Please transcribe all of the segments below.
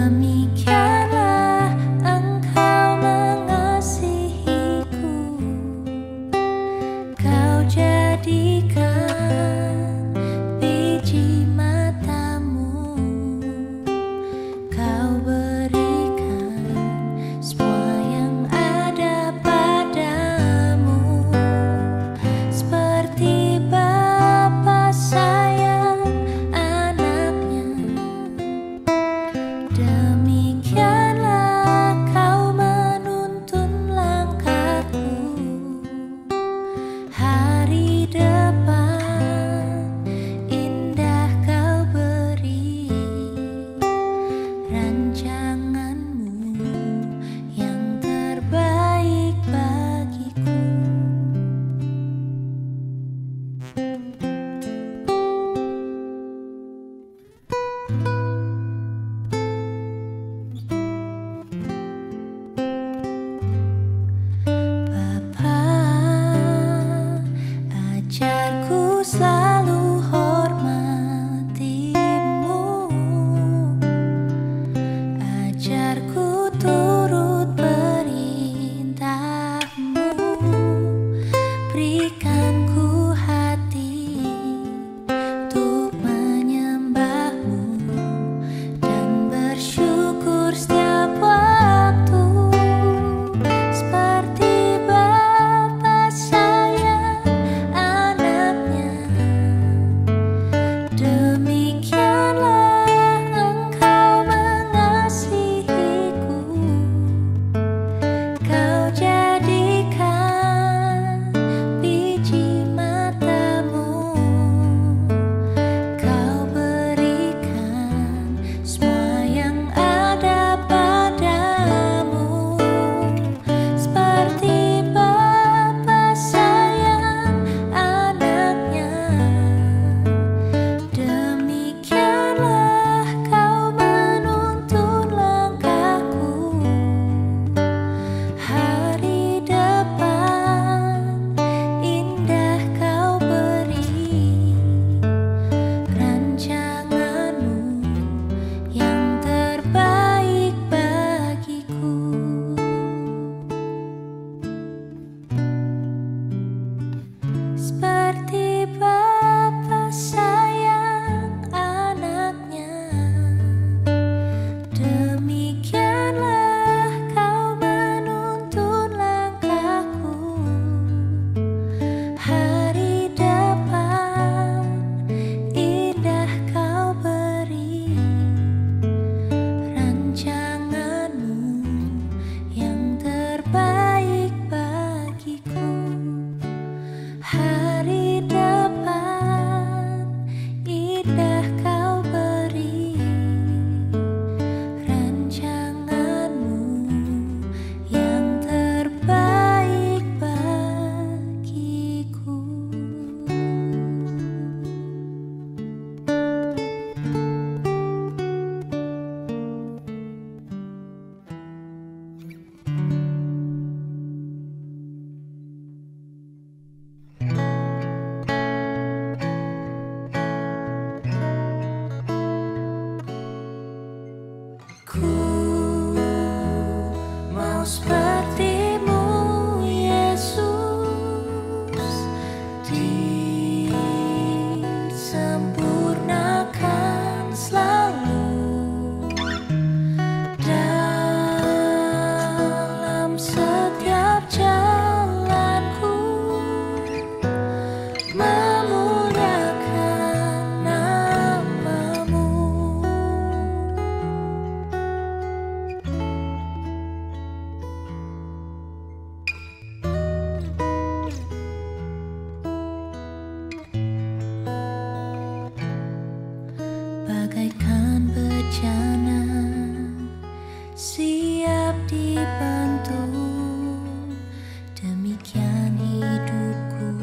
Demikianlah Engkau mengasihiku, Kau jadikan biji matamu, Kau berikan semua yang ada padamu, seperti Bapa sayang anaknya. Demikianlah Kau menuntun langkahku, hari depan indah Kau beri, rancanganmu yang terbaik bagiku. Bapa, ajarku selalu hormati-Mu, ajarku turut perintah-Mu, berikan ku hati untuk menyembah-Mu dan bersyukur setiap waktu, seperti Bapa sayang anaknya. Demikianlah Engkau mengasihiku, Kau jadikan biji matamu, Kau berikan semua yang ada padamu, seperti Bapa sayang anaknya. Demikianlah Kau menuntun langkahku, hari depan indah Kau beri, rancanganmu yang terbaik bagiku. Seperti Bapa sayang anaknya, demikianlah Kau menuntun langkahku, hari depan indah Kau beri, rancanganmu yang terbaik bagiku. Hari depan indah Kau beri, rancanganmu yang terbaik bagiku. Ku mau seperti-Mu, Yesus, disempurnakan selalu dalam setiap jalanku, memuliakan nama-Mu. Bagaikan bencana siap dibentuk, demikian hidupku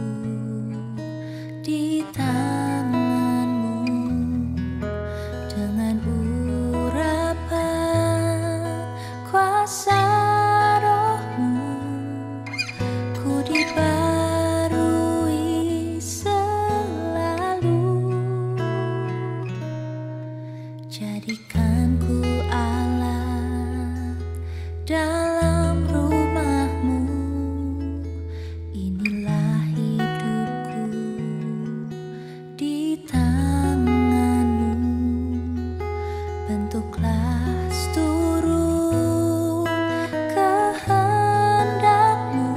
di tangan-Mu. Dengan urapan kuasa Roh-Mu, ku dibarui selalu. Jadikan ku Allah dalam rumah-Mu. Inilah hidupku di tangan-Mu. Bentuklah seturut kehendak-Mu.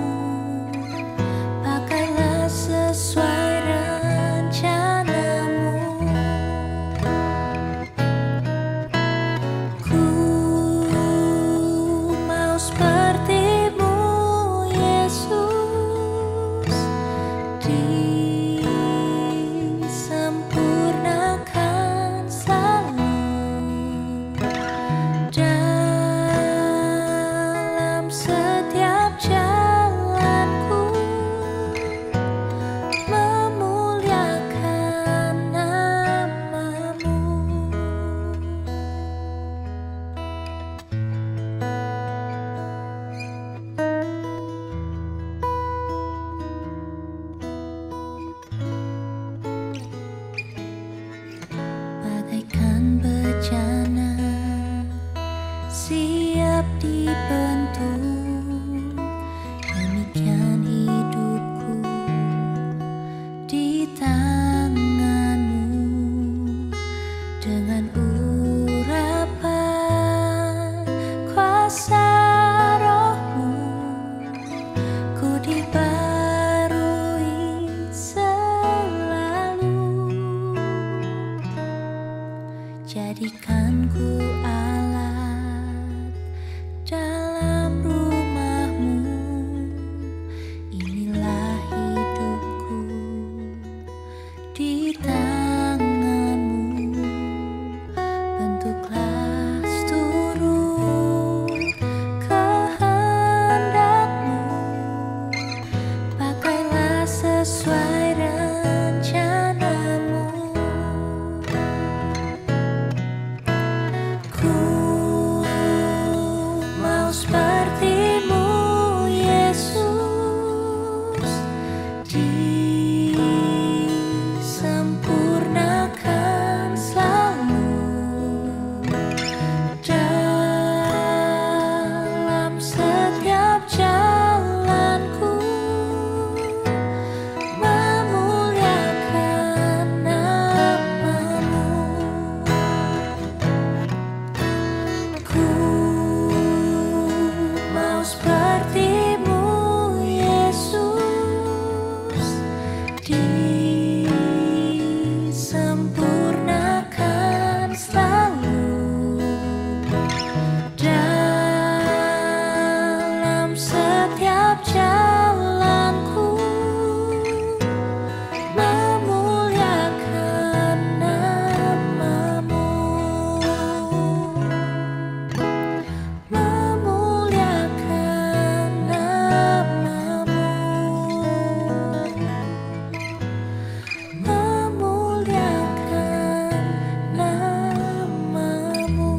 Pakailah sesuai rencana-Mu. Ku mau seperti-Mu, Yesus, disempurnakan selalu dalam setiap jalanku, memuliakan nama-Mu. Bagaikan bejana siap dibentuk, demikian hidupku di tangan-Mu. Dengan urapan kuasa Roh-Mu, ku dibarui selalu. Jadikan ku alat dalam rumah-Mu. Inilah hidupku di tangan-Mu. Bentuklah seturut kehendak-Mu. Pakailah sesuai rencana-Mu. Ku mau seperti-Mu, Yesus, disempurnakan selalu dalam setiap jalanku, memuliakan nama-Mu. Ku mau seperti-Mu, Yesus, disempurnakan selalu dalam setiap jalanku, memuliakan nama-Mu. Memuliakan nama-Mu. Memuliakan nama-Mu.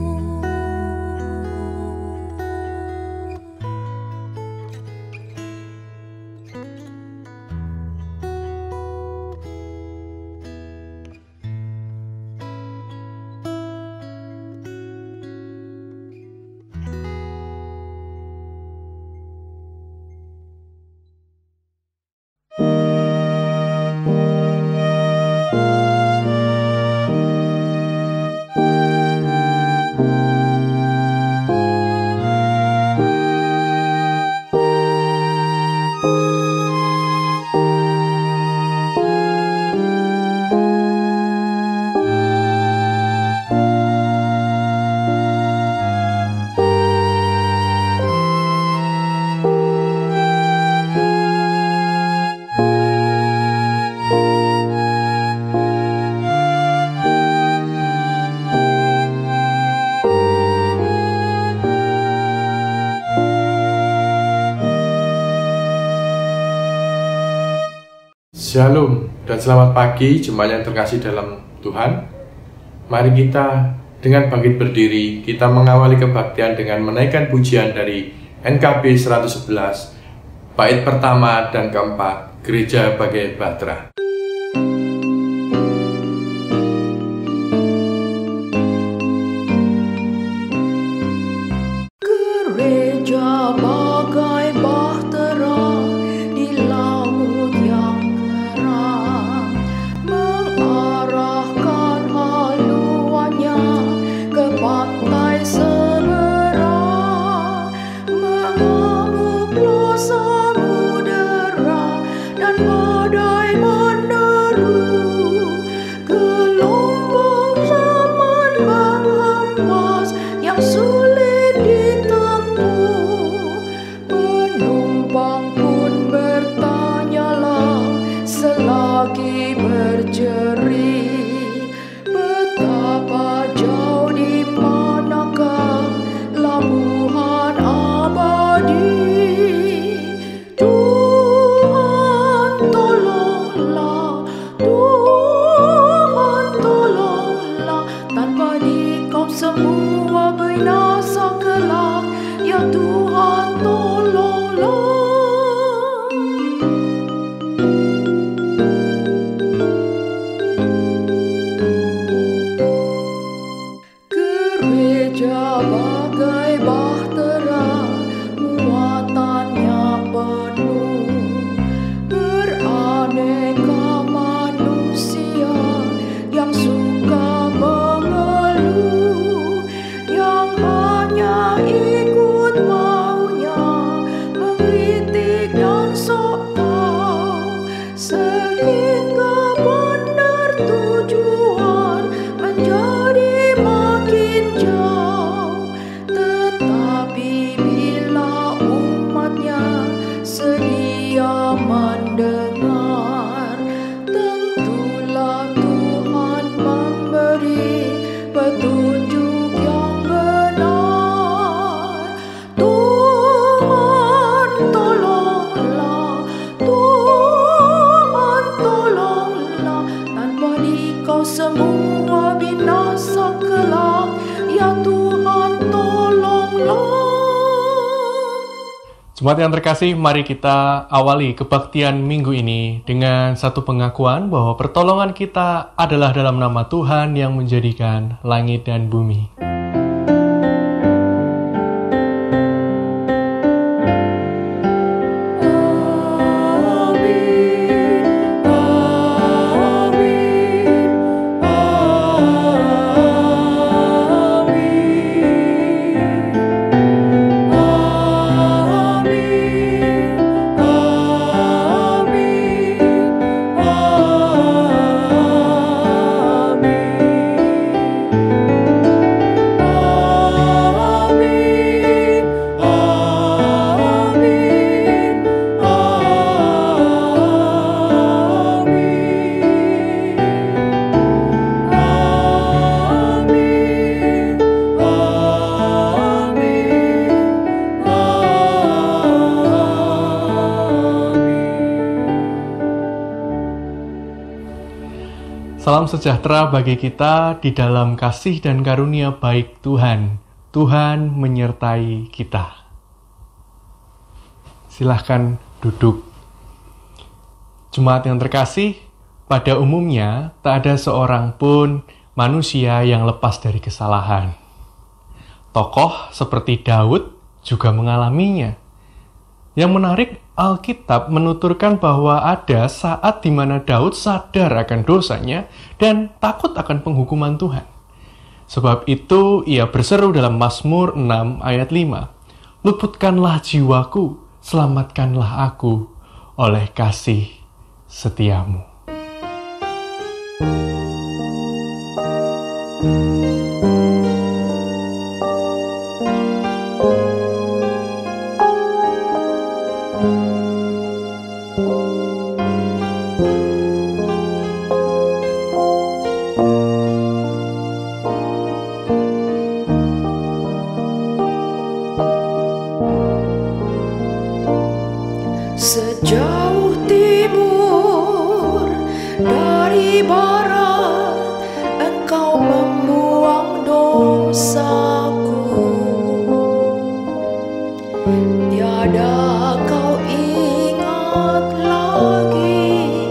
Shalom dan selamat pagi jemaat yang terkasih dalam Tuhan. Mari kita dengan bangkit berdiri, kita mengawali kebaktian dengan menaikkan pujian dari NKB 111, bait pertama dan keempat, Gereja Bagai Batra. Gereja binasa kelak, ya Tuhan tolonglah. Gereja bagai bahtera, muatannya penuh, beraneka manusia yang suka mengeluh, yang hanya ikut maunya, mengkritik dan sok tahu, sehingga benar tujuan menjadi makin jauh. Tetapi bila umatnya sedia mendengar, tentulah Tuhan memberi petunjuk yang benar. Tuhan tolonglah, Tuhan tolonglah, tanpa Dikau semua binasa kelak, ya Tuhan tolonglah. Jemaat yang terkasih, mari kita awali kebaktian minggu ini dengan satu pengakuan bahwa pertolongan kita adalah dalam nama Tuhan yang menjadikan langit dan bumi. Salam sejahtera bagi kita di dalam kasih dan karunia baik Tuhan. Tuhan menyertai kita. Silahkan duduk. Jemaat yang terkasih, pada umumnya tak ada seorang pun manusia yang lepas dari kesalahan. Tokoh seperti Daud juga mengalaminya. Yang menarik, Alkitab menuturkan bahwa ada saat di mana Daud sadar akan dosanya dan takut akan penghukuman Tuhan. Sebab itu ia berseru dalam Mazmur 6 ayat 5, "Luputkanlah jiwaku, selamatkanlah aku oleh kasih setiamu." Sejauh timur dari barat, Engkau membuang dosaku. Tiada Kau ingat lagi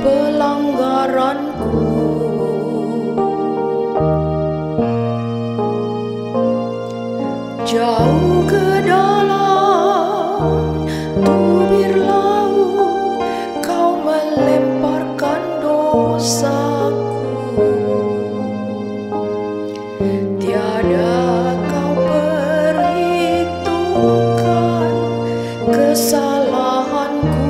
pelanggaranku. Jauh ke dalam tubir laut, Kau melemparkan dosaku. Tiada Kau perhitungkan kesalahanku.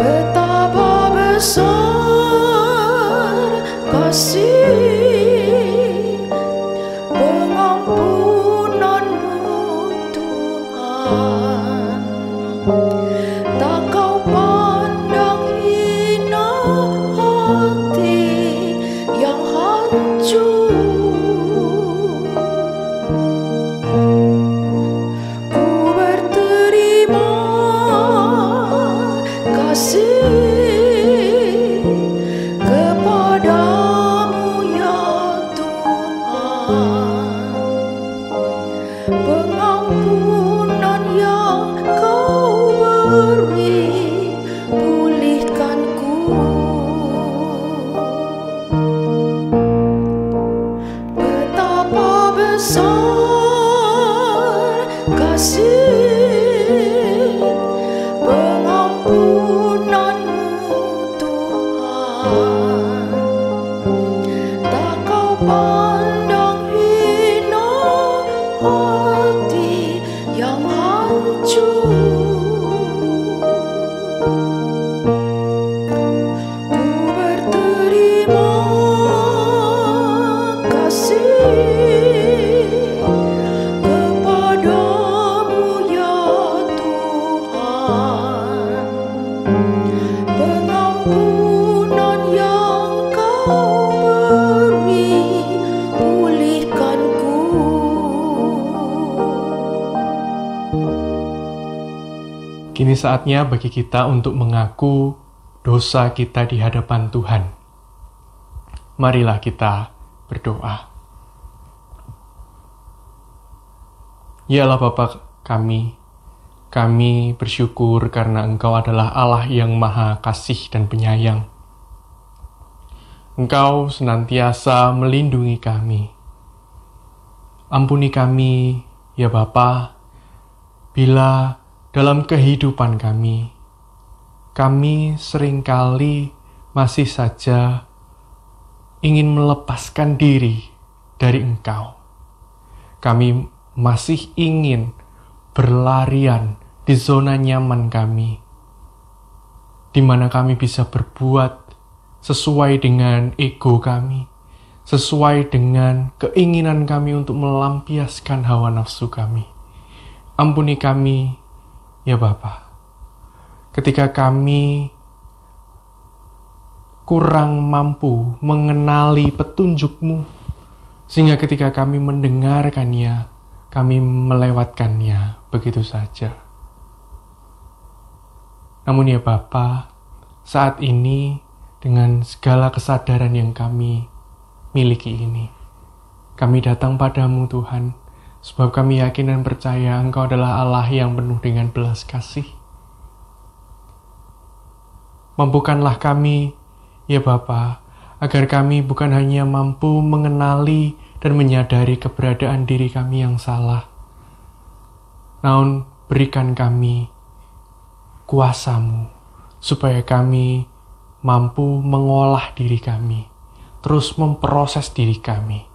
Betapa besar kasih kasih pengampunan-Mu Tuhan, tak Kau pandang hina hati yang hancur. Ku berterima kasih kepadamu ya Tuhan, pengampunan yang Kau beri pulihkanku. Kini saatnya bagi kita untuk mengaku dosa kita di hadapan Tuhan. Marilah kita berdoa. Ya Allah Bapa kami bersyukur karena Engkau adalah Allah yang maha kasih dan penyayang. Engkau senantiasa melindungi kami. Ampuni kami, ya Bapa, bila dalam kehidupan kami seringkali masih saja ingin melepaskan diri dari Engkau. Kami masih ingin berlarian di zona nyaman kami, di mana kami bisa berbuat sesuai dengan ego kami, sesuai dengan keinginan kami untuk melampiaskan hawa nafsu kami. Ampuni kami, ya Bapa, ketika kami kurang mampu mengenali petunjuk-Mu, sehingga ketika kami mendengarkannya, kami melewatkannya begitu saja. Namun ya Bapa, saat ini dengan segala kesadaran yang kami miliki ini, kami datang padamu Tuhan, sebab kami yakin dan percaya Engkau adalah Allah yang penuh dengan belas kasih. Mampukanlah kami, ya Bapa, agar kami bukan hanya mampu mengenali dan menyadari keberadaan diri kami yang salah, namun berikan kami kuasa-Mu, supaya kami mampu mengolah diri kami, terus memproses diri kami,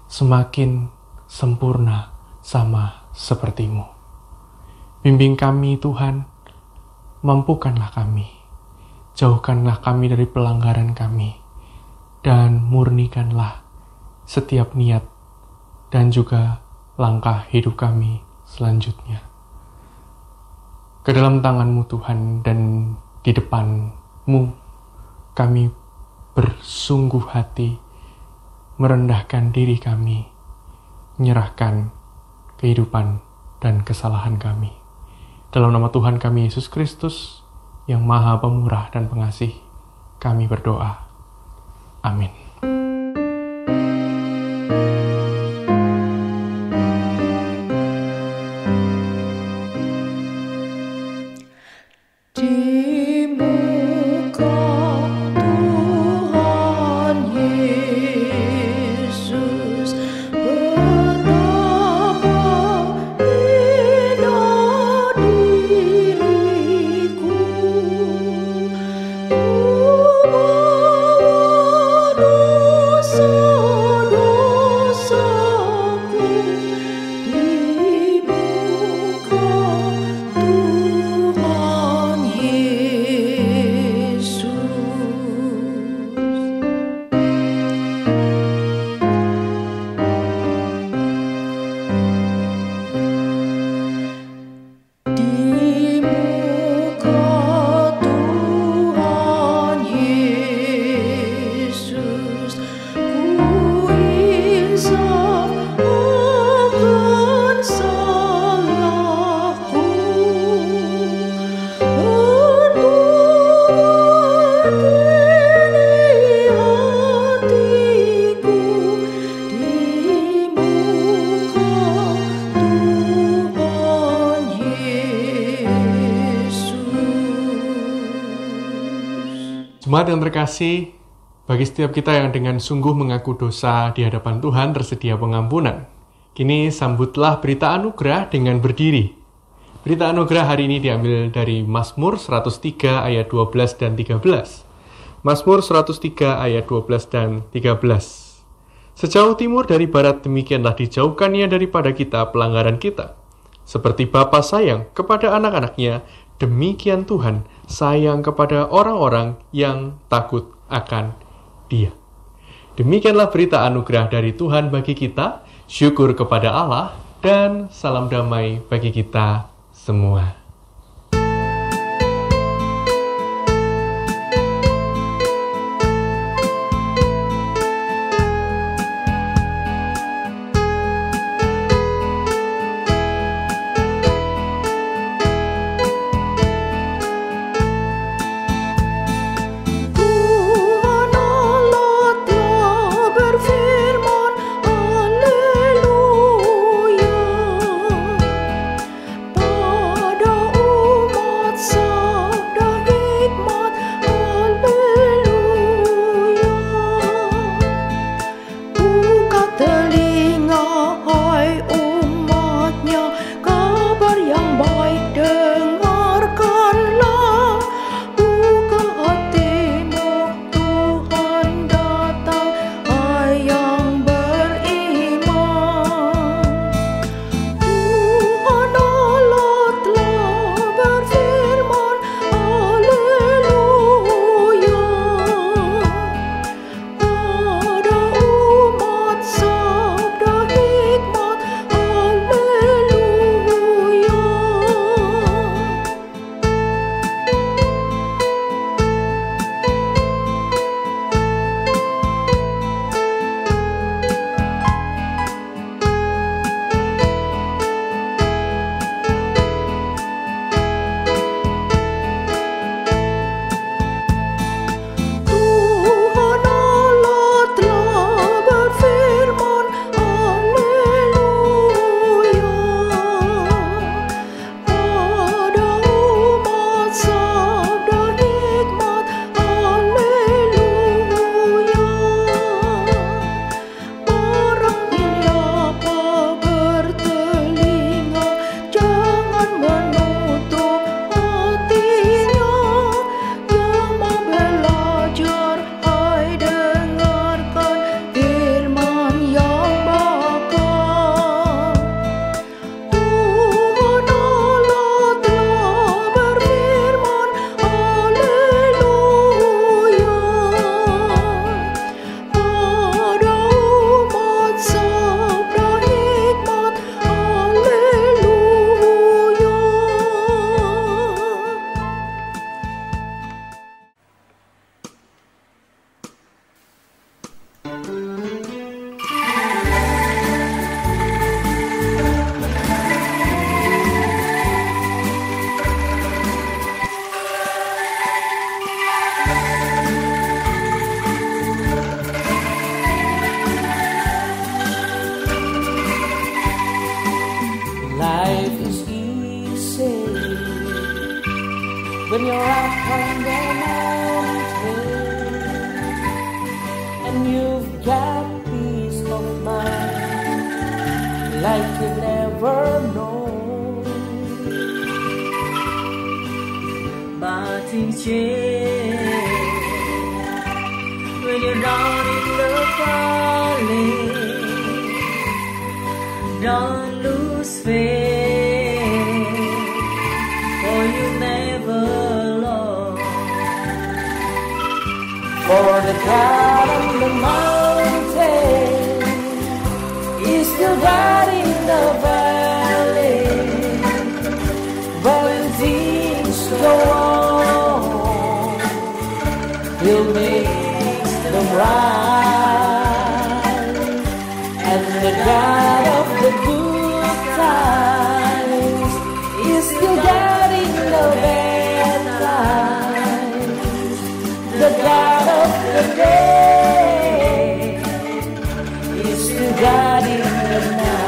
semakin sempurna sama seperti-Mu. Bimbing kami Tuhan, mampukanlah kami, jauhkanlah kami dari pelanggaran kami, dan murnikanlah setiap niat dan juga langkah hidup kami selanjutnya. Ke dalam tangan-Mu Tuhan, dan di depan-Mu kami bersungguh hati merendahkan diri kami, menyerahkan kehidupan dan kesalahan kami. Dalam nama Tuhan kami Yesus Kristus, yang Maha Pemurah dan Pengasih, kami berdoa. Amin. Di muka Tuhan Yesus, betapa hina diriku. Ku bawa dosa-dosaku di muka Tuhan Yesus. Di muka Tuhan Yesus, ku insaf akan salahku, dan begini hatiku di muka Tuhan Yesus. Jemaat yang terkasih, bagi setiap kita yang dengan sungguh mengaku dosa di hadapan Tuhan tersedia pengampunan. Kini sambutlah berita anugerah dengan berdiri. Berita anugerah hari ini diambil dari Mazmur 103 ayat 12 dan 13. Mazmur 103 ayat 12 dan 13. Sejauh timur dari barat demikianlah dijauhkannya daripada kita pelanggaran kita. Seperti Bapa sayang kepada anak-anaknya, demikian Tuhan sayang kepada orang-orang yang takut akan Dia. Demikianlah berita anugerah dari Tuhan bagi kita. Syukur kepada Allah dan salam damai bagi kita semua. Life is easy when you're up on the mountain and you've got peace of mind like you never know. But instead, when you're down in the valley, don't lose faith, for you never lost. For the God on the mountain is still God in the valley. But when things go wrong, He'll make them right. And the God of the good times is still God in the bad times. The God of the day is still God in the night.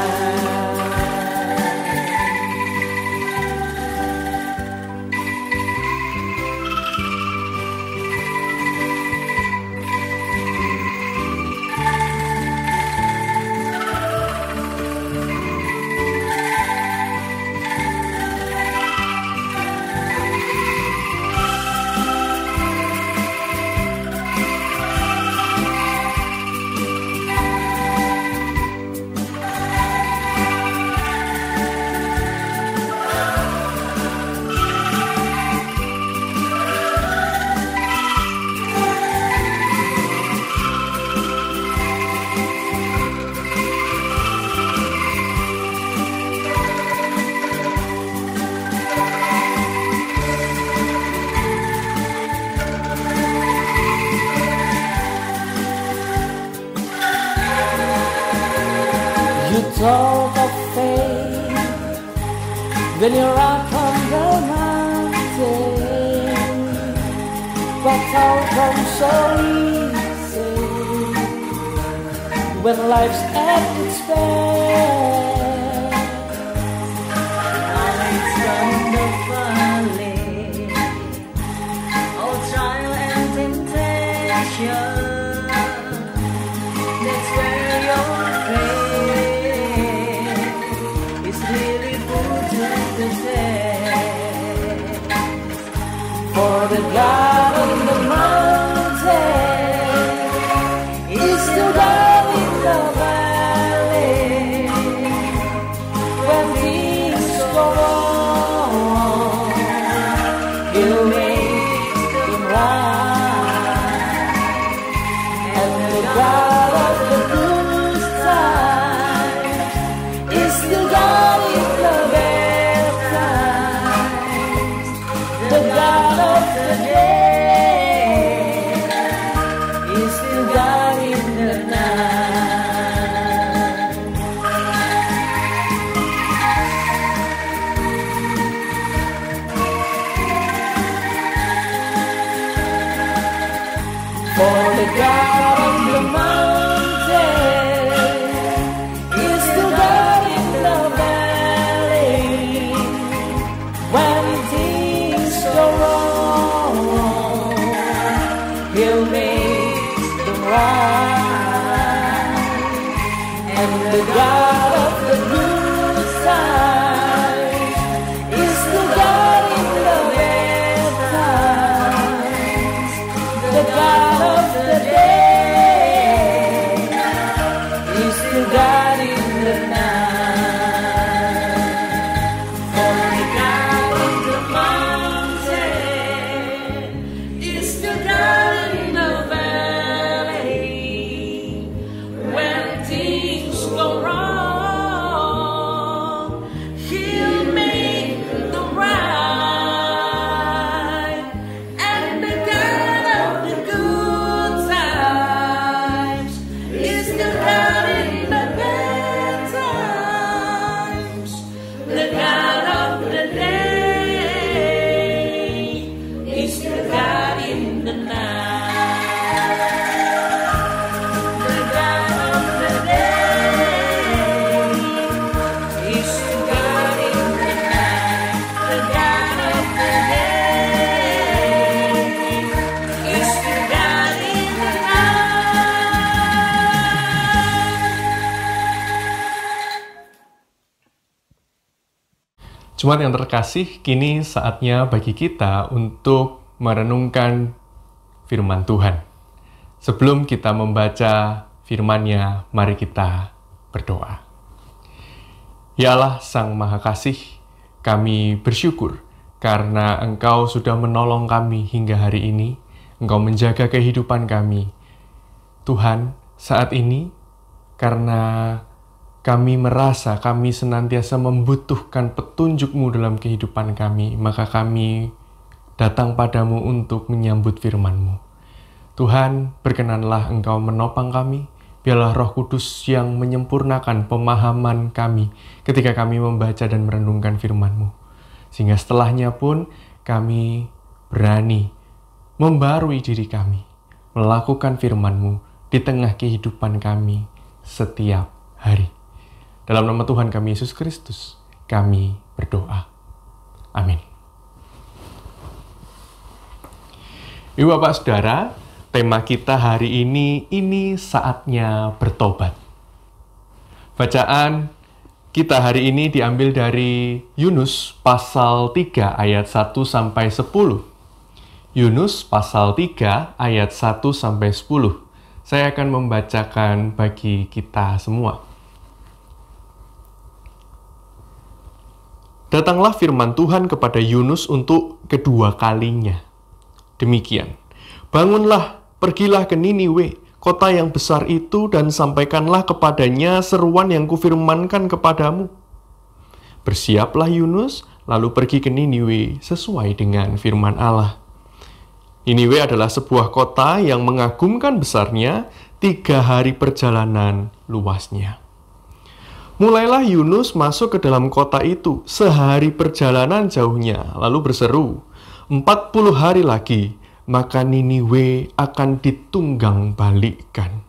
to talk of faith when you're up on the mountain, but all comes so easy when life's at its best. Lights from the valley, all trial and temptation. That's where your faith is really put to the test. For the God on the mountain is still God in the valley. When things go wrong, He'll make them right. And the God of the good times is still God in the bad times. The God of the day is still God in the night. For the God on the mountain is still God in the valley. When things go wrong, He'll make them right. And the God of the good times is still God in the bad times. The God of the day is still God in the night. For the God of the mountain is still God in the valley. When things go wrong, He'll make them right. And the God of the good times is still God in the bad times. The God of the day is still God in the night. The God of the day is still God in the night. The God of the day is still God in the night. Jemaat yang terkasih, kini saatnya bagi kita untuk merenungkan firman Tuhan. Sebelum kita membaca firman-Nya, mari kita berdoa. Ya Allah, Sang Maha Kasih, kami bersyukur karena Engkau sudah menolong kami hingga hari ini. Engkau menjaga kehidupan kami. Tuhan, saat ini karena kami merasa kami senantiasa membutuhkan petunjuk-Mu dalam kehidupan kami, maka kami datang padamu untuk menyambut firman-Mu. Tuhan, berkenanlah Engkau menopang kami, biarlah Roh Kudus yang menyempurnakan pemahaman kami ketika kami membaca dan merenungkan firman-Mu. Sehingga setelahnya pun kami berani membarui diri kami, melakukan firman-Mu di tengah kehidupan kami setiap hari. Dalam nama Tuhan kami Yesus Kristus, kami berdoa. Amin. Ibu Bapak Saudara, tema kita hari ini saatnya bertobat. Bacaan kita hari ini diambil dari Yunus pasal 3 ayat 1-10. Yunus pasal 3 ayat 1-10. Saya akan membacakan bagi kita semua. Datanglah firman Tuhan kepada Yunus untuk kedua kalinya. Demikian, bangunlah, pergilah ke Niniwe, kota yang besar itu, dan sampaikanlah kepadanya seruan yang kufirmankan kepadamu. Bersiaplah Yunus, lalu pergi ke Niniwe sesuai dengan firman Allah. Niniwe adalah sebuah kota yang mengagumkan besarnya, 3 hari perjalanan luasnya. Mulailah Yunus masuk ke dalam kota itu sehari perjalanan jauhnya, lalu berseru, 40 hari lagi, maka Niniwe akan ditunggang balikkan.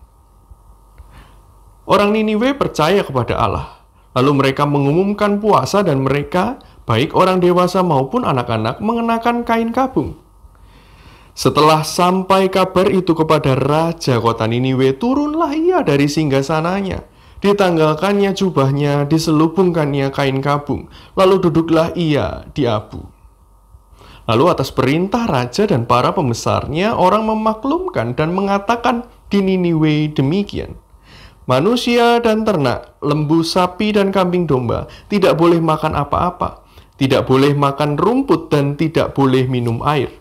Orang Niniwe percaya kepada Allah. Lalu mereka mengumumkan puasa dan mereka, baik orang dewasa maupun anak-anak, mengenakan kain kabung. Setelah sampai kabar itu kepada raja kota Niniwe, turunlah ia dari singgasananya. Ditanggalkannya jubahnya, diselubungkannya kain kabung, lalu duduklah ia di abu. Lalu atas perintah raja dan para pembesarnya, orang memaklumkan dan mengatakan di Niniwe demikian. Manusia dan ternak, lembu, sapi, dan kambing domba tidak boleh makan apa-apa, tidak boleh makan rumput, dan tidak boleh minum air.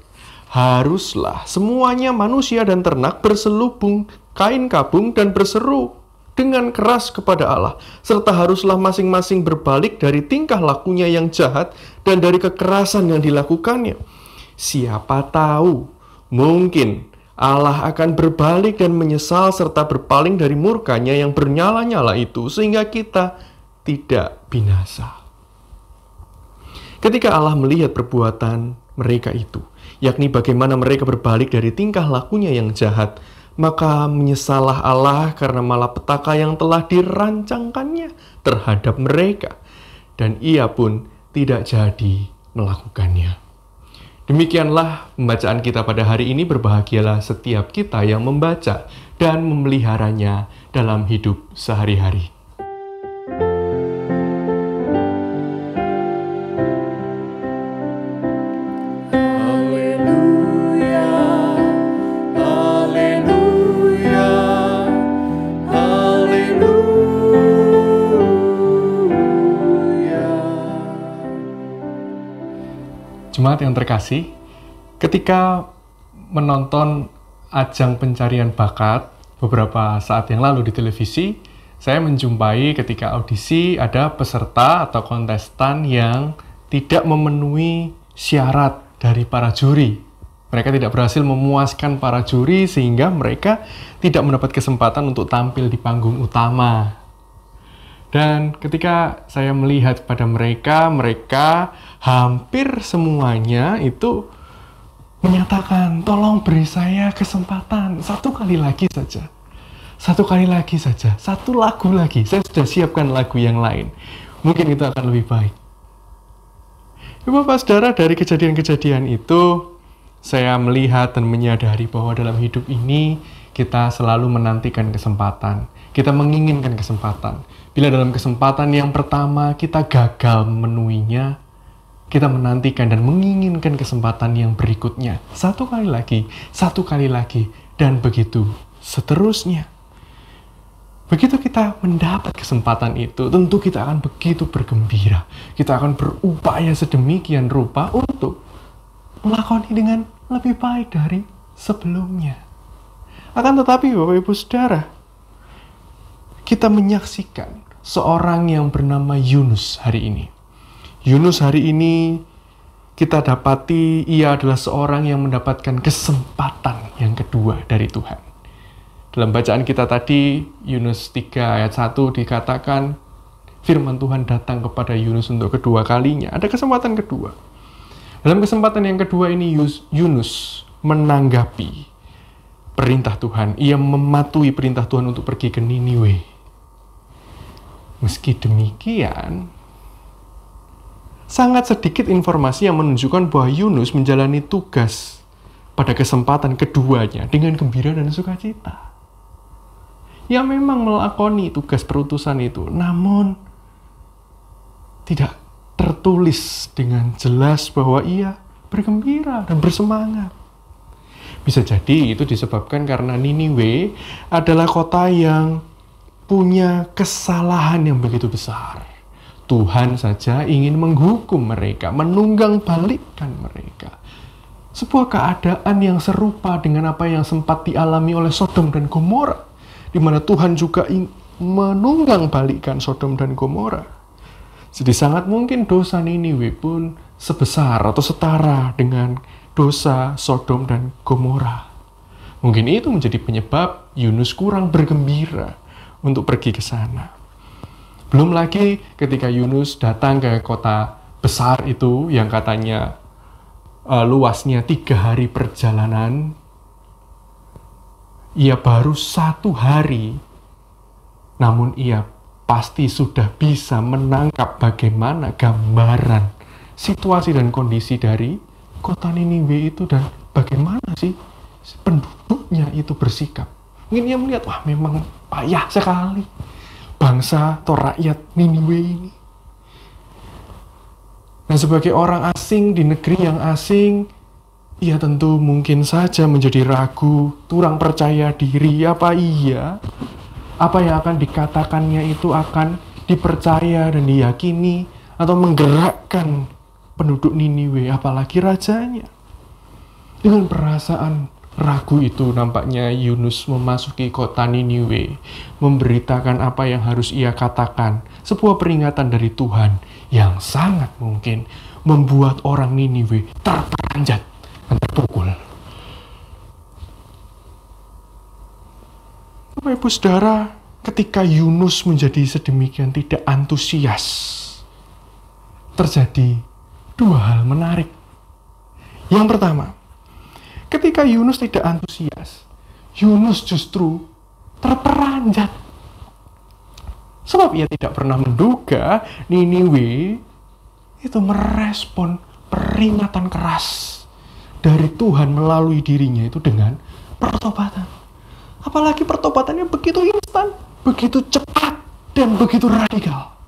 Haruslah semuanya manusia dan ternak berselubung kain kabung dan berseru dengan keras kepada Allah, serta haruslah masing-masing berbalik dari tingkah lakunya yang jahat dan dari kekerasan yang dilakukannya. Siapa tahu, mungkin Allah akan berbalik dan menyesal serta berpaling dari murkanya yang bernyala-nyala itu, sehingga kita tidak binasa. Ketika Allah melihat perbuatan mereka itu, yakni bagaimana mereka berbalik dari tingkah lakunya yang jahat, maka menyesallah Allah karena malapetaka yang telah dirancangkannya terhadap mereka, dan ia pun tidak jadi melakukannya. Demikianlah pembacaan kita pada hari ini. Berbahagialah setiap kita yang membaca dan memeliharanya dalam hidup sehari-hari. Jemaat yang terkasih, ketika menonton ajang pencarian bakat beberapa saat yang lalu di televisi, saya menjumpai ketika audisi ada peserta atau kontestan yang tidak memenuhi syarat dari para juri. Mereka tidak berhasil memuaskan para juri sehingga mereka tidak mendapat kesempatan untuk tampil di panggung utama. Dan ketika saya melihat pada mereka hampir semuanya itu menyatakan, tolong beri saya kesempatan satu kali lagi saja. Satu kali lagi saja, satu lagu lagi. Saya sudah siapkan lagu yang lain. Mungkin itu akan lebih baik. Bapak Saudara, dari kejadian-kejadian itu, saya melihat dan menyadari bahwa dalam hidup ini kita selalu menantikan kesempatan. Kita menginginkan kesempatan. Bila dalam kesempatan yang pertama kita gagal memenuhinya, kita menantikan dan menginginkan kesempatan yang berikutnya. Satu kali lagi, dan begitu seterusnya. Begitu kita mendapat kesempatan itu, tentu kita akan begitu bergembira. Kita akan berupaya sedemikian rupa untuk melakoni dengan lebih baik dari sebelumnya. Akan tetapi Bapak Ibu Saudara, kita menyaksikan seorang yang bernama Yunus hari ini. Yunus hari ini kita dapati ia adalah seorang yang mendapatkan kesempatan yang kedua dari Tuhan. Dalam bacaan kita tadi, Yunus 3 ayat 1 dikatakan, firman Tuhan datang kepada Yunus untuk kedua kalinya. Ada kesempatan kedua. Dalam kesempatan yang kedua ini, Yunus menanggapi perintah Tuhan. Ia mematuhi perintah Tuhan untuk pergi ke Niniwe. Meski demikian, sangat sedikit informasi yang menunjukkan bahwa Yunus menjalani tugas pada kesempatan keduanya dengan gembira dan sukacita. Ia memang melakoni tugas perutusan itu, namun tidak tertulis dengan jelas bahwa ia bergembira dan bersemangat. Bisa jadi itu disebabkan karena Niniwe adalah kota yang punya kesalahan yang begitu besar. Tuhan saja ingin menghukum mereka, menunggang balikkan mereka. Sebuah keadaan yang serupa dengan apa yang sempat dialami oleh Sodom dan Gomora, di mana Tuhan juga menunggang balikkan Sodom dan Gomora. Jadi sangat mungkin dosa Niniwe pun sebesar atau setara dengan dosa Sodom dan Gomora. Mungkin itu menjadi penyebab Yunus kurang bergembira untuk pergi ke sana. Belum lagi ketika Yunus datang ke kota besar itu yang katanya luasnya 3 hari perjalanan, ia baru 1 hari, namun ia pasti sudah bisa menangkap bagaimana gambaran situasi dan kondisi dari kota Niniwe itu dan bagaimana sih penduduknya itu bersikap. Mungkin ia melihat, wah memang payah sekali bangsa atau rakyat Niniwe ini. Nah, sebagai orang asing di negeri yang asing, ia tentu mungkin saja menjadi ragu, kurang percaya diri. Apa iya? Apa yang akan dikatakannya itu akan dipercaya dan diyakini atau menggerakkan penduduk Niniwe, apalagi rajanya. Dengan perasaan ragu itu nampaknya Yunus memasuki kota Niniwe, memberitakan apa yang harus ia katakan, sebuah peringatan dari Tuhan yang sangat mungkin membuat orang Niniwe terperanjat dan terpukul. Bapak Ibu Saudara, ketika Yunus menjadi sedemikian tidak antusias, terjadi 2 hal menarik. Yang pertama, ketika Yunus tidak antusias, Yunus justru terperanjat. Sebab ia tidak pernah menduga Niniwe itu merespon peringatan keras dari Tuhan melalui dirinya itu dengan pertobatan. Apalagi pertobatannya begitu instan, begitu cepat, dan begitu radikal.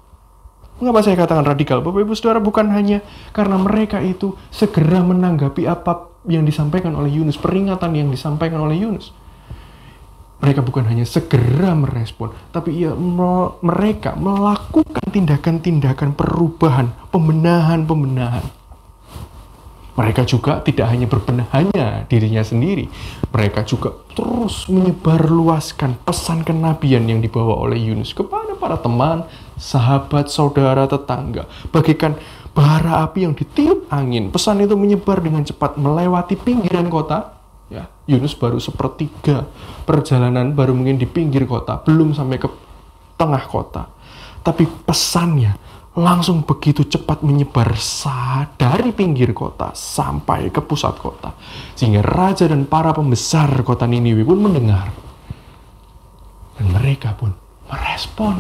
Mengapa saya katakan radikal? Bapak Ibu Saudara, bukan hanya karena mereka itu segera menanggapi apa yang disampaikan oleh Yunus, peringatan yang disampaikan oleh Yunus. Mereka bukan hanya segera merespon, tapi mereka melakukan tindakan-tindakan perubahan, pembenahan. Mereka juga tidak hanya berbenah hanya dirinya sendiri, mereka juga terus menyebarluaskan pesan kenabian yang dibawa oleh Yunus kepada para teman, sahabat, saudara, tetangga. Bagaikan bara api yang ditiup angin, pesan itu menyebar dengan cepat melewati pinggiran kota. Ya, Yunus baru 1/3 perjalanan, baru mungkin di pinggir kota, belum sampai ke tengah kota. Tapi pesannya langsung begitu cepat menyebar dari pinggir kota sampai ke pusat kota. Sehingga raja dan para pembesar kota Niniwe pun mendengar. Dan mereka pun merespon.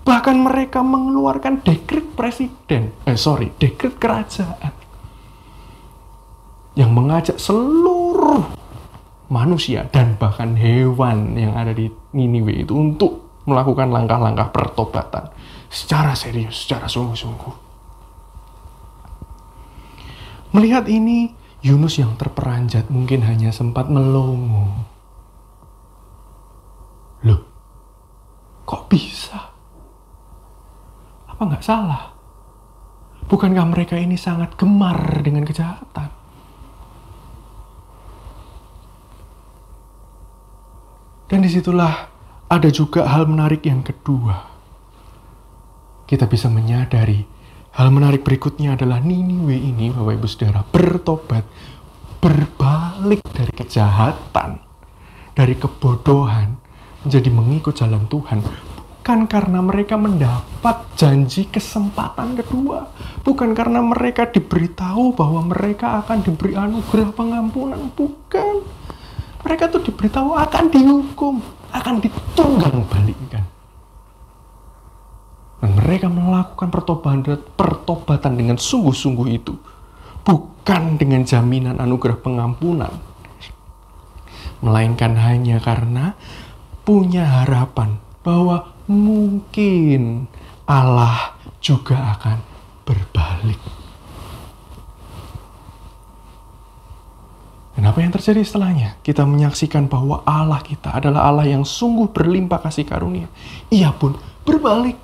Bahkan mereka mengeluarkan dekret dekret kerajaan. Yang mengajak seluruh manusia dan bahkan hewan yang ada di Niniwe itu untuk melakukan langkah-langkah pertobatan secara serius, secara sungguh-sungguh. Melihat ini, Yunus yang terperanjat mungkin hanya sempat melongo. Loh, kok bisa? Apa nggak salah? Bukankah mereka ini sangat gemar dengan kejahatan? Dan disitulah ada juga hal menarik yang kedua. Kita bisa menyadari hal menarik berikutnya adalah Niniwe ini, Bapak Ibu Saudara, bertobat, berbalik dari kejahatan, dari kebodohan, menjadi mengikut jalan Tuhan. Bukan karena mereka mendapat janji kesempatan kedua. Bukan karena mereka diberitahu bahwa mereka akan diberi anugerah pengampunan. Bukan. Mereka tuh diberitahu akan dihukum, akan ditunggang balikkan. Dan mereka melakukan pertobatan dengan sungguh-sungguh itu. Bukan dengan jaminan anugerah pengampunan. Melainkan hanya karena punya harapan bahwa mungkin Allah juga akan berbalik. Dan apa yang terjadi setelahnya? Kita menyaksikan bahwa Allah kita adalah Allah yang sungguh berlimpah kasih karunia. Ia pun berbalik.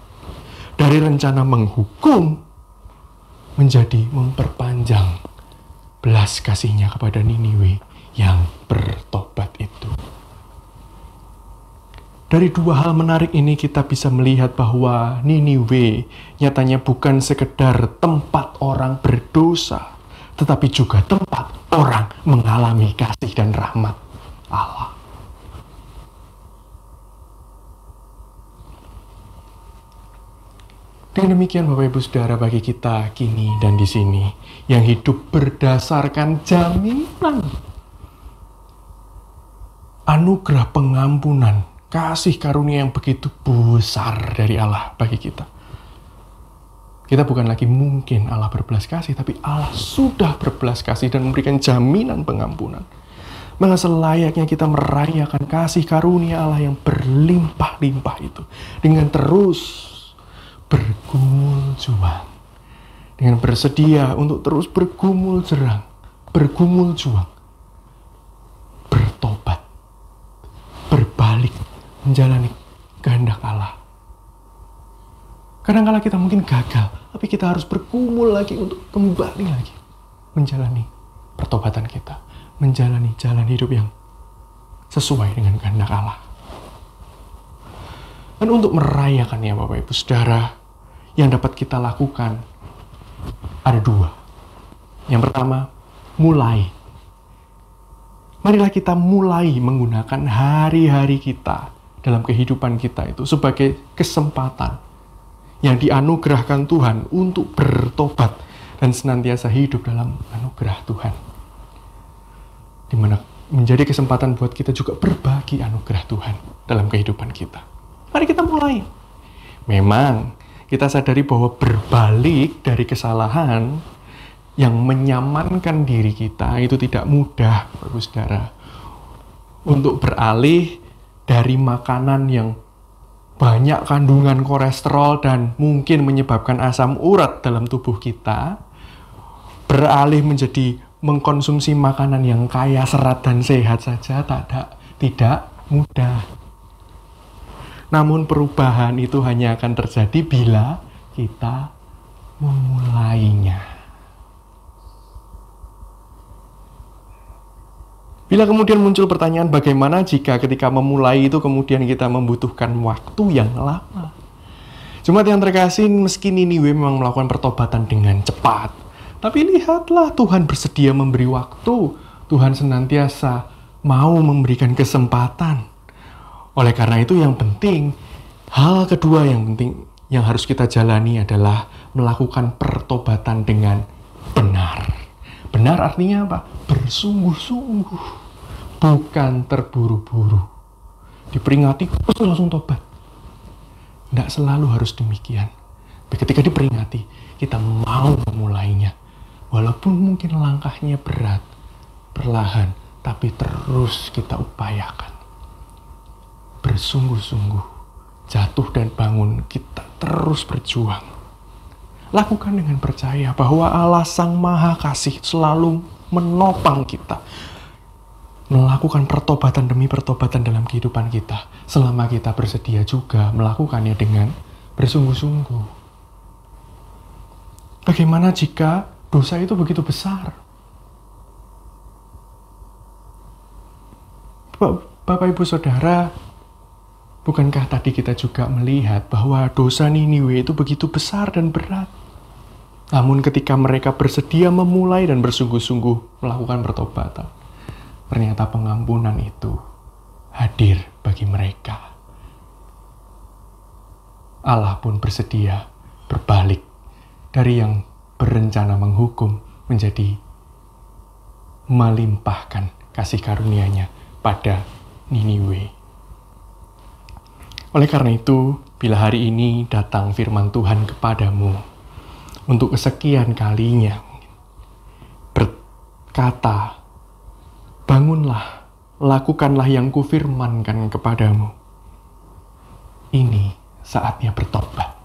Dari rencana menghukum, menjadi memperpanjang belas kasihnya kepada Niniwe yang bertobat itu. Dari 2 hal menarik ini kita bisa melihat bahwa Niniwe nyatanya bukan sekedar tempat orang berdosa, tetapi juga tempat orang mengalami kasih dan rahmat Allah. Dengan demikian Bapak Ibu Saudara, bagi kita kini dan di sini yang hidup berdasarkan jaminan anugerah pengampunan, kasih karunia yang begitu besar dari Allah bagi kita. Kita bukan lagi mungkin Allah berbelas kasih, tapi Allah sudah berbelas kasih dan memberikan jaminan pengampunan. Maka selayaknya kita merayakan kasih karunia Allah yang berlimpah-limpah itu dengan terus bergumul juang, dengan bersedia untuk terus bergumul juang, bertobat, berbalik, menjalani kehendak Allah. Kadang-kala kita mungkin gagal, tapi kita harus bergumul lagi untuk kembali lagi menjalani pertobatan kita, menjalani jalan hidup yang sesuai dengan kehendak Allah. Dan untuk merayakannya Bapak Ibu Saudara, yang dapat kita lakukan ada dua. Yang pertama, mulai. Marilah kita mulai menggunakan hari-hari kita dalam kehidupan kita itu sebagai kesempatan yang dianugerahkan Tuhan untuk bertobat dan senantiasa hidup dalam anugerah Tuhan. Di mana menjadi kesempatan buat kita juga berbagi anugerah Tuhan dalam kehidupan kita. Mari kita mulai. Memang kita sadari bahwa berbalik dari kesalahan yang menyamankan diri kita itu tidak mudah, Bapak Saudara. Untuk beralih dari makanan yang banyak kandungan kolesterol dan mungkin menyebabkan asam urat dalam tubuh kita, beralih menjadi mengkonsumsi makanan yang kaya serat dan sehat saja tidak mudah. Namun perubahan itu hanya akan terjadi bila kita memulainya. Bila kemudian muncul pertanyaan bagaimana jika ketika memulai itu kemudian kita membutuhkan waktu yang lama. Jemaat yang terkasih, meski Niniwe memang melakukan pertobatan dengan cepat, tapi lihatlah Tuhan bersedia memberi waktu. Tuhan senantiasa mau memberikan kesempatan. Oleh karena itu yang penting, hal kedua yang penting yang harus kita jalani adalah melakukan pertobatan dengan benar. Benar artinya apa? Bersungguh-sungguh, bukan terburu-buru. Diperingati, terus langsung tobat. Tidak selalu harus demikian. Tapi ketika diperingati, kita mau memulainya. Walaupun mungkin langkahnya berat, perlahan, tapi terus kita upayakan. Bersungguh-sungguh, jatuh dan bangun, kita terus berjuang. Lakukan dengan percaya bahwa Allah Sang Maha Kasih selalu menopang kita. Melakukan pertobatan demi pertobatan dalam kehidupan kita, selama kita bersedia juga melakukannya dengan bersungguh-sungguh. Bagaimana jika dosa itu begitu besar? Bapak Ibu Saudara, bukankah tadi kita juga melihat bahwa dosa Niniwe itu begitu besar dan berat? Namun ketika mereka bersedia memulai dan bersungguh-sungguh melakukan pertobatan, ternyata pengampunan itu hadir bagi mereka. Allah pun bersedia berbalik dari yang berencana menghukum menjadi melimpahkan kasih karunia-Nya pada Niniwe. Oleh karena itu, bila hari ini datang firman Tuhan kepadamu untuk kesekian kalinya berkata, bangunlah, lakukanlah yang kufirmankan kepadamu. Ini saatnya bertobat.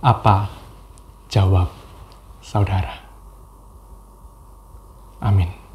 Apa jawab saudara? Amin.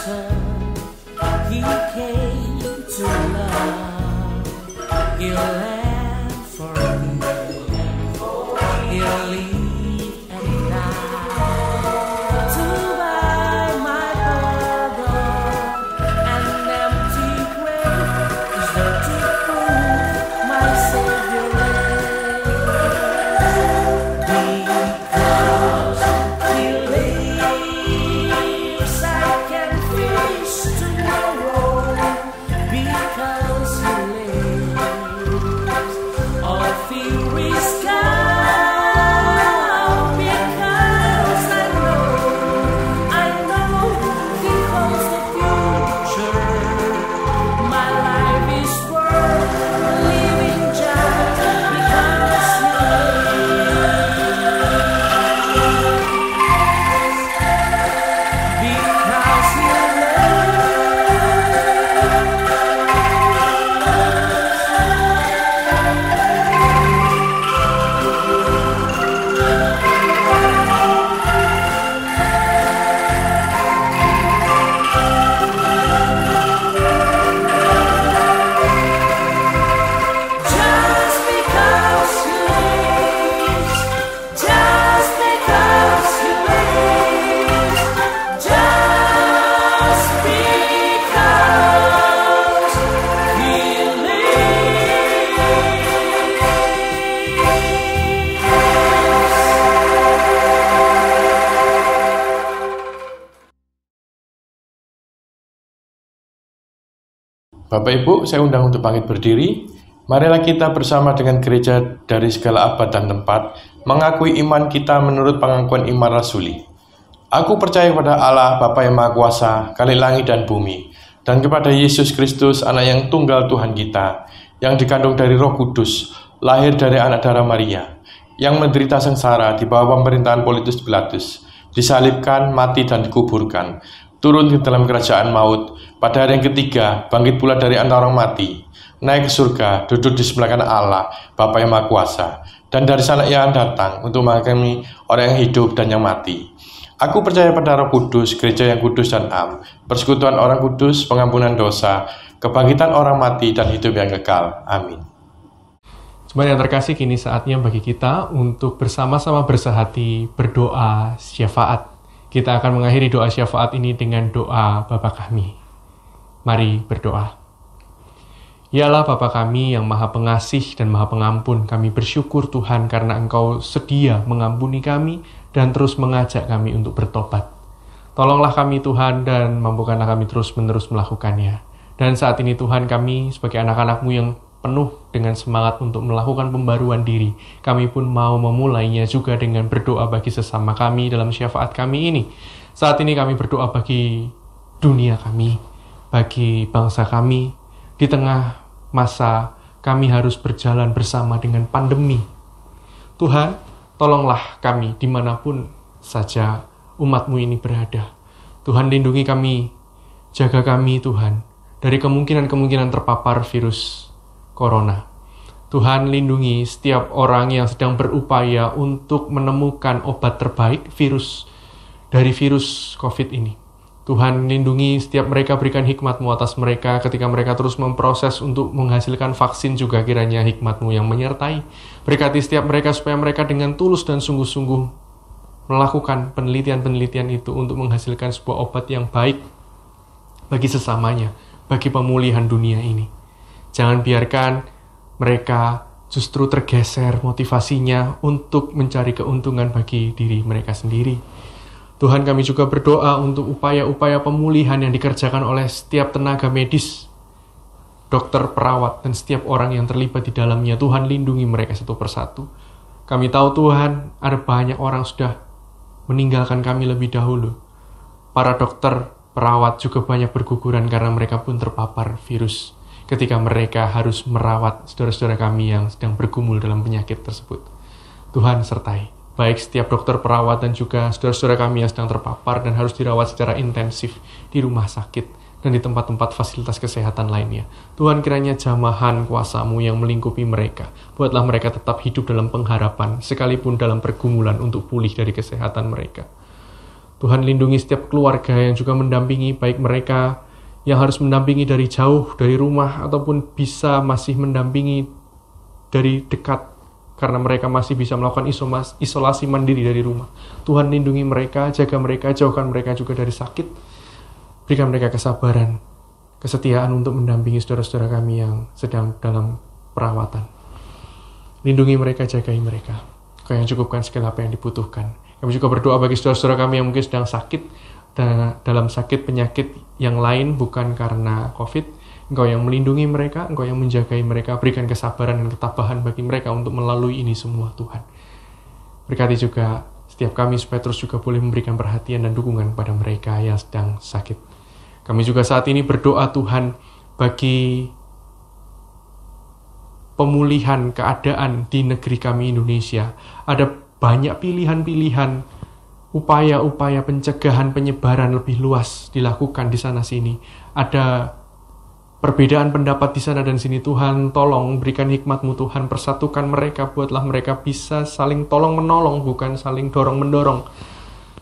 person he came to love. He'll laugh for good. He'll live and die to buy my pardon. An empty grave is there to prove my Savior reigns. Because he lives, I can face tomorrow. Because he lives, all fear is gone. Because I know he holds the future. My life is worth living just because he lives. Because he Just because he lives, just because he lives, just because he Bapak Ibu, saya undang untuk bangkit berdiri. Marilah kita bersama dengan gereja dari segala abad dan tempat mengakui iman kita menurut pengakuan iman rasuli. Aku percaya kepada Allah Bapa yang Maha Kuasa, Khalik langit dan bumi, dan kepada Yesus Kristus, Anak yang tunggal Tuhan kita, yang dikandung dari Roh Kudus, lahir dari anak darah Maria, yang menderita sengsara di bawah pemerintahan Pontius Pilatus, disalibkan, mati dan dikuburkan, turun ke dalam kerajaan maut, pada hari yang ketiga bangkit pula dari antara orang mati, naik ke surga, duduk di sebelah kanan Allah, Bapa yang Maha Kuasa, dan dari sana ia akan datang untuk menghakimi orang yang hidup dan yang mati. Aku percaya pada Roh Kudus, gereja yang kudus dan am, persekutuan orang kudus, pengampunan dosa, kebangkitan orang mati dan hidup yang kekal. Amin. Jemaat yang terkasih, kini saatnya bagi kita untuk bersama-sama bersehati berdoa syafaat. Kita akan mengakhiri doa syafaat ini dengan doa Bapa kami. Mari berdoa. Ya Allah Bapa kami yang Maha Pengasih dan Maha Pengampun, kami bersyukur Tuhan karena Engkau sedia mengampuni kami dan terus mengajak kami untuk bertobat. Tolonglah kami Tuhan dan mampukanlah kami terus-menerus melakukannya. Dan saat ini Tuhan, kami sebagai anak-anak-Mu yang penuh dengan semangat untuk melakukan pembaruan diri, kami pun mau memulainya juga dengan berdoa bagi sesama kami dalam syafaat kami ini. Saat ini kami berdoa bagi dunia kami, bagi bangsa kami, di tengah masa kami harus berjalan bersama dengan pandemi. Tuhan, tolonglah kami dimanapun saja umat-Mu ini berada. Tuhan, lindungi kami, jaga kami Tuhan, dari kemungkinan-kemungkinan terpapar virus Corona. Tuhan, lindungi setiap orang yang sedang berupaya untuk menemukan obat terbaik dari virus COVID ini. Tuhan, lindungi setiap mereka, berikan hikmat-Mu atas mereka ketika mereka terus memproses untuk menghasilkan vaksin juga, kiranya hikmat-Mu yang menyertai. Berkati setiap mereka supaya mereka dengan tulus dan sungguh-sungguh melakukan penelitian-penelitian itu untuk menghasilkan sebuah obat yang baik bagi sesamanya, bagi pemulihan dunia ini. Jangan biarkan mereka justru tergeser motivasinya untuk mencari keuntungan bagi diri mereka sendiri. Tuhan, kami juga berdoa untuk upaya-upaya pemulihan yang dikerjakan oleh setiap tenaga medis, dokter, perawat, dan setiap orang yang terlibat di dalamnya. Tuhan, lindungi mereka satu persatu. Kami tahu Tuhan, ada banyak orang sudah meninggalkan kami lebih dahulu. Para dokter, perawat juga banyak berguguran karena mereka pun terpapar virus ketika mereka harus merawat saudara-saudara kami yang sedang bergumul dalam penyakit tersebut. Tuhan, sertai baik setiap dokter, perawat, dan juga saudara-saudara kami yang sedang terpapar dan harus dirawat secara intensif di rumah sakit dan di tempat-tempat fasilitas kesehatan lainnya. Tuhan, kiranya jamahan kuasa-Mu yang melingkupi mereka. Buatlah mereka tetap hidup dalam pengharapan, sekalipun dalam pergumulan untuk pulih dari kesehatan mereka. Tuhan lindungi setiap keluarga yang juga mendampingi, baik mereka yang harus mendampingi dari jauh, dari rumah, ataupun bisa masih mendampingi dari dekat, karena mereka masih bisa melakukan isolasi mandiri dari rumah. Tuhan lindungi mereka, jaga mereka, jauhkan mereka juga dari sakit. Berikan mereka kesabaran, kesetiaan untuk mendampingi saudara-saudara kami yang sedang dalam perawatan. Lindungi mereka, jagai mereka. Kau yang cukupkan segala apa yang dibutuhkan. Kami juga berdoa bagi saudara-saudara kami yang mungkin sedang sakit, dan dalam sakit penyakit yang lain bukan karena COVID. Engkau yang melindungi mereka, Engkau yang menjagai mereka, berikan kesabaran dan ketabahan bagi mereka untuk melalui ini semua, Tuhan. Berkati juga setiap kami supaya terus juga boleh memberikan perhatian dan dukungan kepada mereka yang sedang sakit. Kami juga saat ini berdoa, Tuhan, bagi pemulihan keadaan di negeri kami Indonesia. Ada banyak pilihan-pilihan, upaya-upaya pencegahan penyebaran lebih luas dilakukan di sana-sini. Ada perbedaan pendapat di sana dan sini. Tuhan, tolong berikan hikmat-Mu, Tuhan, persatukan mereka, buatlah mereka bisa saling tolong-menolong, bukan saling dorong-mendorong,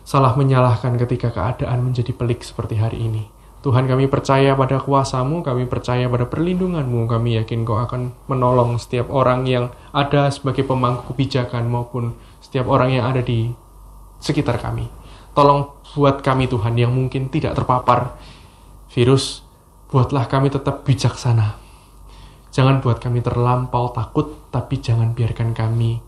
salah menyalahkan ketika keadaan menjadi pelik seperti hari ini. Tuhan, kami percaya pada kuasa-Mu, kami percaya pada perlindungan-Mu, kami yakin Kau akan menolong setiap orang yang ada sebagai pemangku kebijakan maupun setiap orang yang ada di sekitar kami. Tolong buat kami, Tuhan, yang mungkin tidak terpapar virus, buatlah kami tetap bijaksana. Jangan buat kami terlampau takut, tapi jangan biarkan kami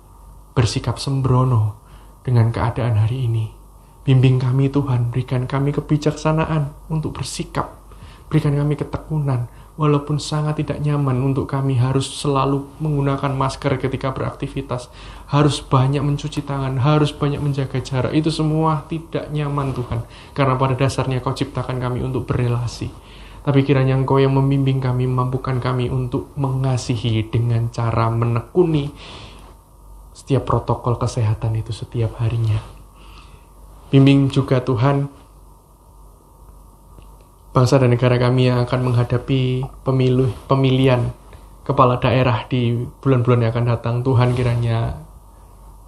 bersikap sembrono dengan keadaan hari ini. Bimbing kami, Tuhan, berikan kami kebijaksanaan untuk bersikap. Berikan kami ketekunan, walaupun sangat tidak nyaman untuk kami harus selalu menggunakan masker ketika beraktivitas, harus banyak mencuci tangan, harus banyak menjaga jarak. Itu semua tidak nyaman, Tuhan, karena pada dasarnya Kau ciptakan kami untuk berelasi. Tapi kiranya Engkau yang membimbing kami, memampukan kami untuk mengasihi dengan cara menekuni setiap protokol kesehatan itu setiap harinya. Bimbing juga, Tuhan, bangsa dan negara kami yang akan menghadapi pemilihan kepala daerah di bulan-bulan yang akan datang. Tuhan, kiranya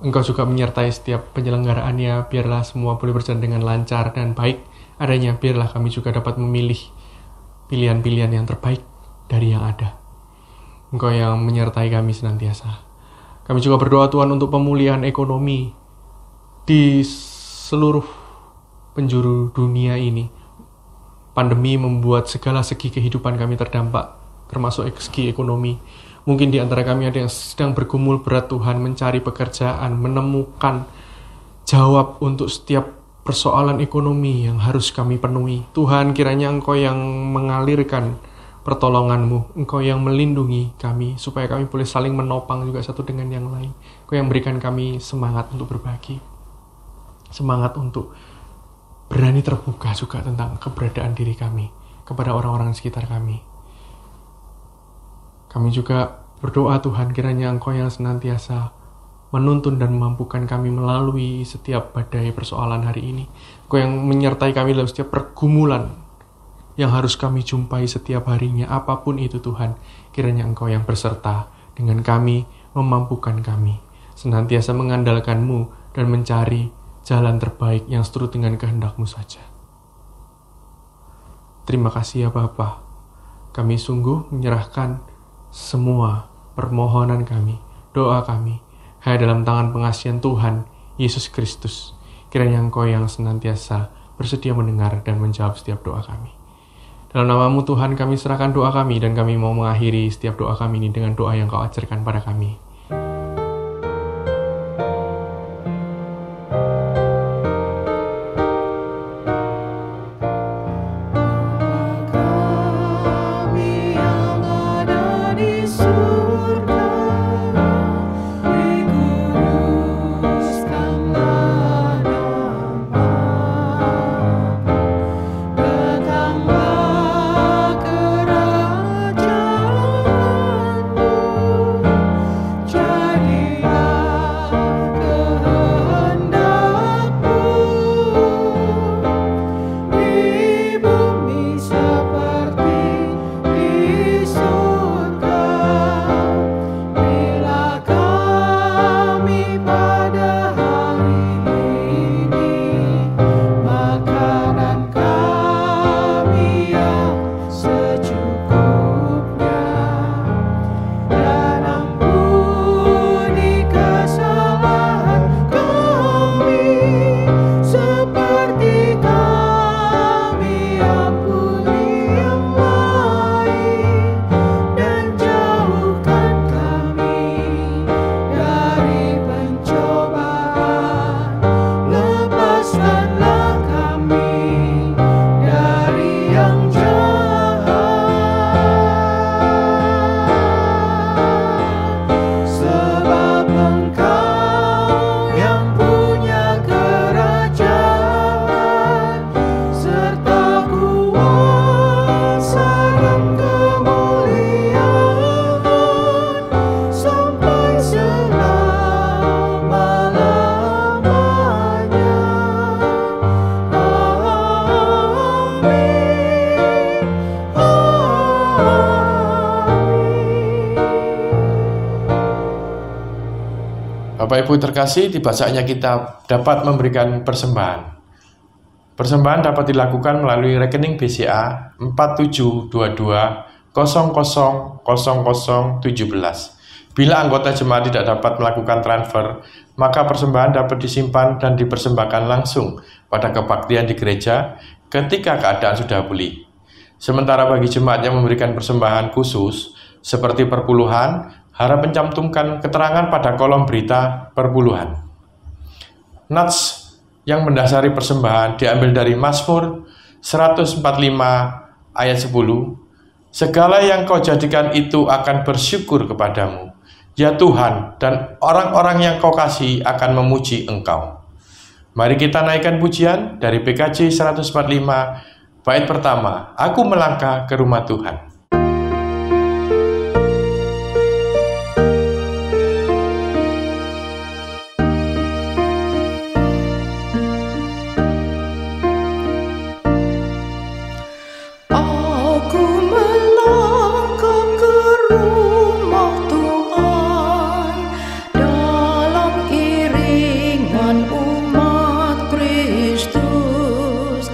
Engkau juga menyertai setiap penyelenggaraannya, biarlah semua boleh berjalan dengan lancar dan baik adanya. Biarlah kami juga dapat memilih pilihan-pilihan yang terbaik dari yang ada. Engkau yang menyertai kami senantiasa. Kami juga berdoa, Tuhan, untuk pemulihan ekonomi di seluruh penjuru dunia ini. Pandemi membuat segala segi kehidupan kami terdampak, termasuk segi ekonomi. Mungkin di antara kami ada yang sedang bergumul berat, Tuhan, mencari pekerjaan, menemukan jawab untuk setiap persoalan ekonomi yang harus kami penuhi. Tuhan, kiranya Engkau yang mengalirkan pertolongan-Mu, Engkau yang melindungi kami, supaya kami boleh saling menopang juga satu dengan yang lain. Engkau yang berikan kami semangat untuk berbagi, semangat untuk berani terbuka juga tentang keberadaan diri kami kepada orang-orang di sekitar kami. Kami juga berdoa, Tuhan, kiranya Engkau yang senantiasa menuntun dan memampukan kami melalui setiap badai persoalan hari ini. Engkau yang menyertai kami dalam setiap pergumulan yang harus kami jumpai setiap harinya, apapun itu, Tuhan. Kiranya Engkau yang berserta dengan kami, memampukan kami senantiasa mengandalkan-Mu dan mencari jalan terbaik yang seturut dengan kehendak-Mu saja. Terima kasih ya Bapa. Kami sungguh menyerahkan semua permohonan kami, doa kami, hanya dalam tangan pengasihan Tuhan Yesus Kristus. Kiranya Engkau yang senantiasa bersedia mendengar dan menjawab setiap doa kami. Dalam nama-Mu, Tuhan, kami serahkan doa kami, dan kami mau mengakhiri setiap doa kami ini dengan doa yang Kau ajarkan pada kami. Bapak Ibu terkasih, tiba saatnya kita dapat memberikan persembahan. Persembahan dapat dilakukan melalui rekening BCA 4722000017. Bila anggota jemaat tidak dapat melakukan transfer, maka persembahan dapat disimpan dan dipersembahkan langsung pada kebaktian di gereja ketika keadaan sudah pulih. Sementara bagi jemaat yang memberikan persembahan khusus, seperti perpuluhan, harap mencantumkan keterangan pada kolom berita perpuluhan. Nats yang mendasari persembahan diambil dari Mazmur 145 ayat 10. Segala yang kau jadikan itu akan bersyukur kepadamu, ya Tuhan, dan orang-orang yang kau kasih akan memuji Engkau. Mari kita naikkan pujian dari PKJ 145, bait pertama, Aku melangkah ke rumah Tuhan. Aku melangkah ke rumah Tuhan dalam iringan umat Kristus.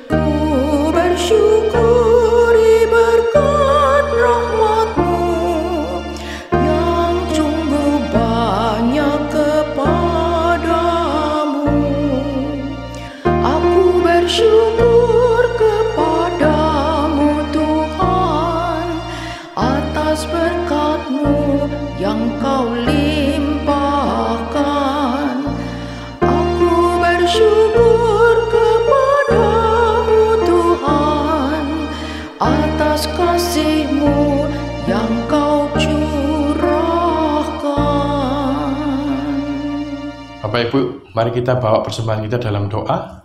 Ku bersyukuri berkat rahmat-Mu yang sungguh banyak kepadamu. Aku bersyukur kepadamu Tuhan atas berkat-Mu yang Kau limpahkan. Aku bersyukur kepadamu Tuhan atas kasih-Mu yang Kau curahkan. Bapak Ibu, mari kita bawa persembahan kita dalam doa.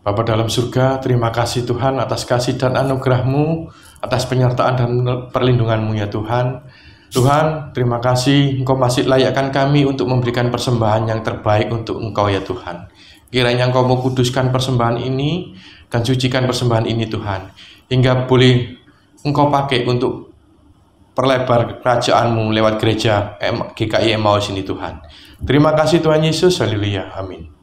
Bapa dalam surga, terima kasih Tuhan atas kasih dan anugerah-Mu, atas penyertaan dan perlindungan-Mu ya Tuhan. Tuhan, terima kasih Engkau masih layakkan kami untuk memberikan persembahan yang terbaik untuk Engkau ya Tuhan. Kiranya Engkau mau kuduskan persembahan ini dan sucikan persembahan ini Tuhan, hingga boleh Engkau pakai untuk perlebar kerajaan-Mu lewat gereja GKI Emmaus ini Tuhan. Terima kasih Tuhan Yesus, haleluya, amin.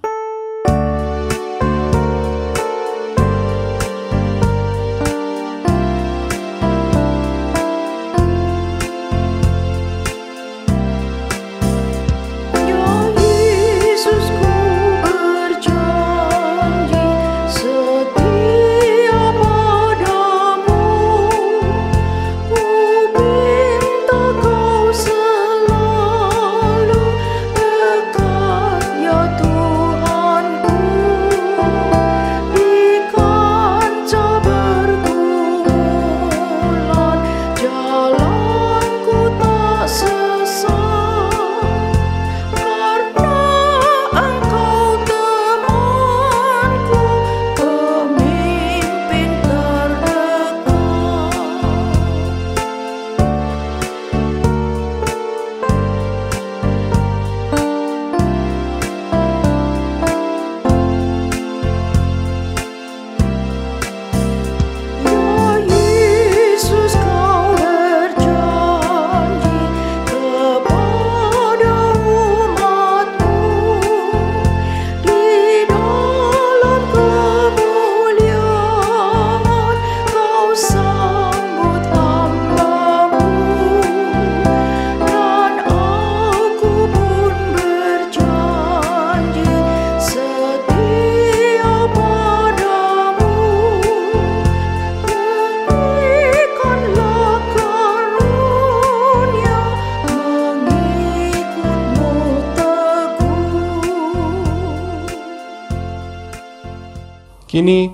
Kini,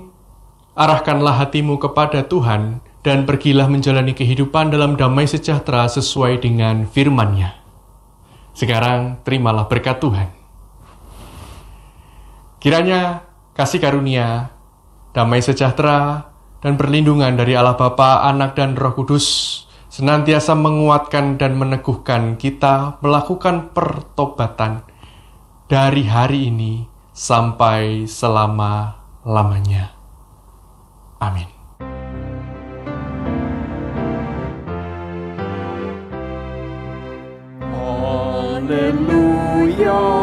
arahkanlah hatimu kepada Tuhan dan pergilah menjalani kehidupan dalam damai sejahtera sesuai dengan firman-Nya. Sekarang, terimalah berkat Tuhan. Kiranya kasih karunia, damai sejahtera, dan perlindungan dari Allah Bapa, Anak, dan Roh Kudus senantiasa menguatkan dan meneguhkan kita melakukan pertobatan dari hari ini sampai selama-lamanya. Amin. Haleluya. your